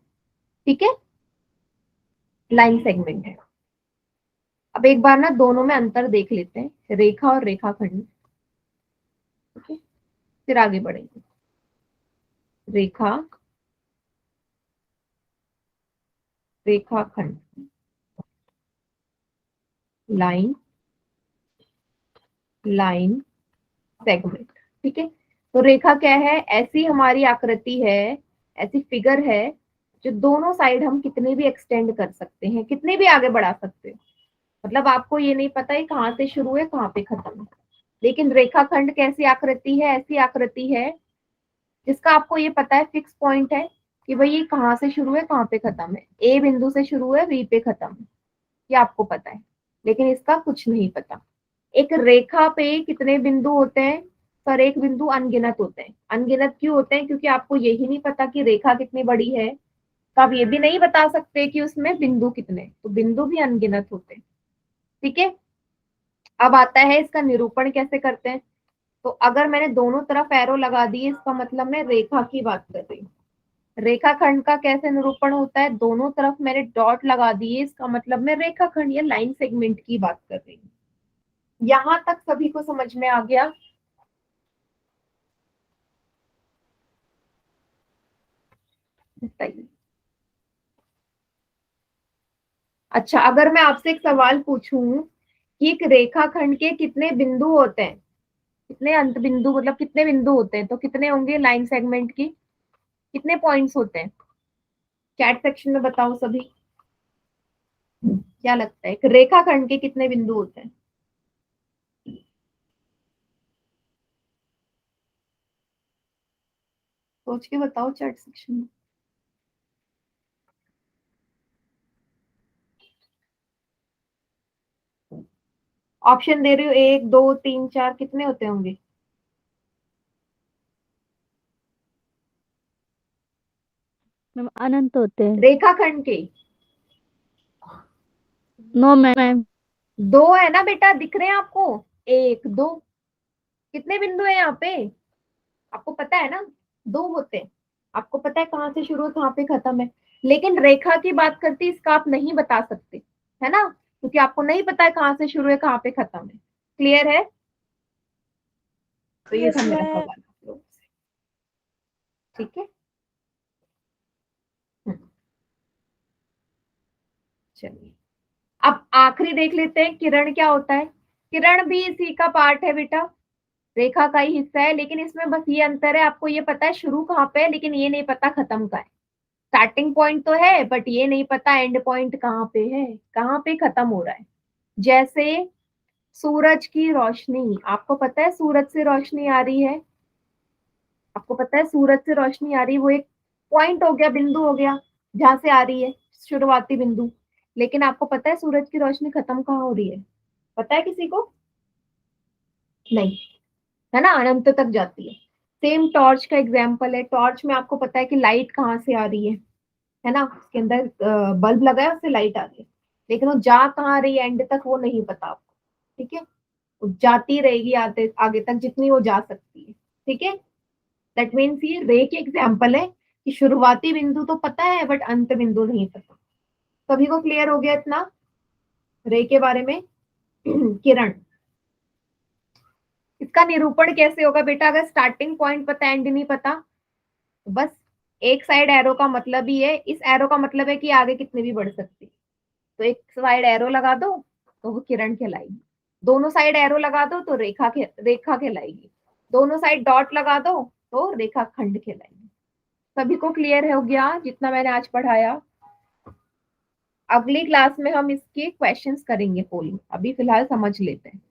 ठीक है, लाइन सेगमेंट है। अब एक बार ना दोनों में अंतर देख लेते हैं, रेखा और रेखाखंड। ठीक है, फिर आगे बढ़ेंगे। रेखा, रेखाखंड, लाइन, लाइन सेगमेंट। ठीक है, तो रेखा क्या है, ऐसी हमारी आकृति है, ऐसी फिगर है जो दोनों साइड हम कितने भी एक्सटेंड कर सकते हैं, कितने भी आगे बढ़ा सकते हैं। मतलब आपको ये नहीं पता है कहाँ से शुरू है कहाँ पे खत्म है। लेकिन रेखाखंड कैसी आकृति है, ऐसी आकृति है जिसका आपको ये पता है फिक्स पॉइंट है कि भाई ये कहाँ से शुरू है कहाँ पे खत्म है, ए बिंदु से शुरू है बी पे खत्म है, ये आपको पता है। लेकिन इसका कुछ नहीं पता एक रेखा पे कितने बिंदु होते हैं, पर एक बिंदु अनगिनत होते हैं। अनगिनत क्यों होते हैं, क्योंकि आपको यही नहीं पता कि रेखा कितनी बड़ी है, तो आप ये भी नहीं बता सकते कि उसमें बिंदु कितने, तो बिंदु भी अनगिनत होते हैं। ठीक है, अब आता है इसका निरूपण कैसे करते हैं। तो अगर मैंने दोनों तरफ एरो लगा दिए इसका मतलब मैं रेखा की बात कर रही हूँ। रेखाखंड का कैसे निरूपण होता है, दोनों तरफ मैंने डॉट लगा दिए इसका मतलब मैं रेखाखंड या लाइन सेगमेंट की बात कर रही हूँ। यहां तक सभी को समझ में आ गया। बताइए। अच्छा, अगर मैं आपसे एक सवाल पूछूं कि एक रेखाखंड के कितने बिंदु होते हैं, कितने अंत बिंदु मतलब कितने बिंदु होते हैं, तो कितने होंगे लाइन सेगमेंट की, कितने पॉइंट्स होते हैं, चैट सेक्शन में बताओ सभी। क्या लगता है एक रेखाखंड के कितने बिंदु होते हैं? सोच के बताओ चैट सेक्शन में। ऑप्शन दे रही हूँ, एक दो तीन चार, कितने होते होंगे? मैम अनंत होते हैं। रेखाखंड के नो मैम। दो है ना बेटा, दिख रहे हैं आपको, एक दो, कितने बिंदु है यहाँ पे आपको पता है ना, दो होते हैं। आपको पता है कहाँ से शुरू है कहाँ पे खत्म है। लेकिन रेखा की बात करती इसका आप नहीं बता सकते, है ना, क्योंकि आपको नहीं पता है कहाँ से शुरू है कहाँ पे खत्म है। क्लियर है? तो ये था यस मेरा मैम। सवाल आप लोगों से। ठीक है, हम्म, चलिए अब आखिरी देख लेते हैं, किरण क्या होता है। किरण भी इसी का पार्ट है बेटा, रेखा का ही हिस्सा है, लेकिन इसमें बस ये अंतर है, आपको ये पता है शुरू कहाँ पे है लेकिन ये नहीं पता खत्म कहाँ है। स्टार्टिंग पॉइंट तो है बट ये नहीं पता एंड पॉइंट कहाँ पे है, कहाँ पे खत्म हो रहा है। जैसे सूरज की रोशनी, आपको पता है सूरज से रोशनी आ रही है, आपको पता है सूरज से रोशनी आ रही है, वो एक पॉइंट हो गया, बिंदु हो गया जहां से आ रही है, शुरुआती बिंदु। लेकिन आपको पता है सूरज की रोशनी खत्म कहाँ हो रही है, पता है किसी को? नहीं, है ना, अनंत तक जाती है। सेम टॉर्च का एग्जाम्पल है, टॉर्च में आपको पता है कि लाइट कहाँ से आ रही है ना, उसके अंदर बल्ब लगा है उससे लाइट आ रही है, लेकिन वो जा कहाँ रही है एंड तक वो नहीं पता आपको। ठीक है, वो जाती रहेगी आगे आगे तक जितनी वो जा सकती है। ठीक है, दैट मीन्स ये रे की एग्जाम्पल है कि शुरुआती बिंदु तो पता है बट अंत बिंदु नहीं पता। सभी को क्लियर हो गया इतना रे के बारे में? किरण, इसका निरूपण कैसे होगा बेटा, अगर स्टार्टिंग पॉइंट पता एंड नहीं पता, तो बस एक साइड एरो का मतलब ही है, इस एरो का मतलब है कि आगे कितनी भी बढ़ सकती है, तो एक साइड एरो लगा दो तो वो किरण कहलाएगी, दोनों साइड एरो लगा दो तो रेखा कहलाएगी, दोनों साइड डॉट लगा दो तो रेखा खंड कहलाएगी। सभी को क्लियर हो गया जितना मैंने आज पढ़ाया? अगली क्लास में हम इसके क्वेश्चंस करेंगे पोलिंग, अभी फिलहाल समझ लेते हैं।